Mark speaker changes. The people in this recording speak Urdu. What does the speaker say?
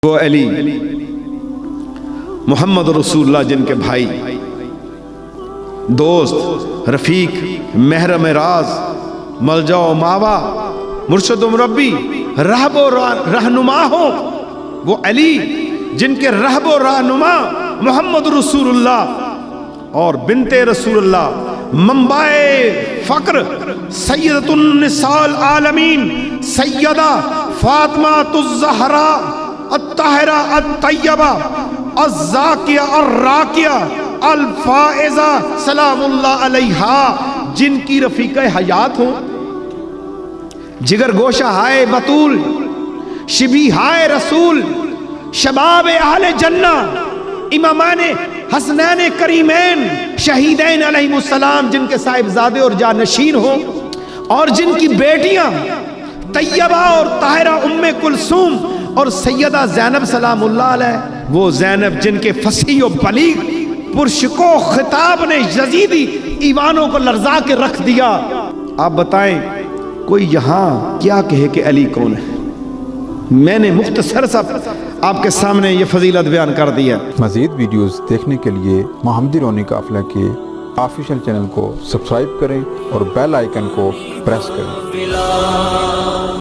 Speaker 1: وہ علی محمد رسول اللہ جن کے بھائی، دوست، رفیق، محرم راز، ملجا و ماوا، مرشد و مربی، رہب و رہنما ہو، وہ علی جن کے رہب و رہنما محمد رسول اللہ اور بنت رسول اللہ، منبع فقر سیدۃ النساء العالمین سیدہ فاطمہ الزہراء الطاہرہ الطیبہ الزاکیہ الراکیہ الفائزہ سلام اللہ علیہا، جن کی رفیقہ حیات ہو، جگر گوشہ ہائے بطول، شبی ہائے رسول، شباب اہل جنہ، امامان حسنین کریمین شہیدین علیہم السلام، جن کے صاحبزادے اور جانشین ہو، اور جن کی بیٹیاں طیبہ اور طاہرہ ام کلثوم اور سیدہ زینب سلام اللہ علیہ، وہ زینب جن کے فصیح و بلیغ پرشکو خطاب نے یزیدی ایوانوں کو لرزا کے رکھ دیا۔ آپ بتائیں کوئی یہاں کیا کہے کہ علی کون ہے؟ میں نے مختصر سا آپ کے سامنے یہ فضیلت بیان کر دیا۔
Speaker 2: مزید ویڈیوز دیکھنے کے لیے محمدی رونی قافلہ کے آفیشیل چینل کو سبسکرائب کریں اور بیل آئیکن کو پریس کریں۔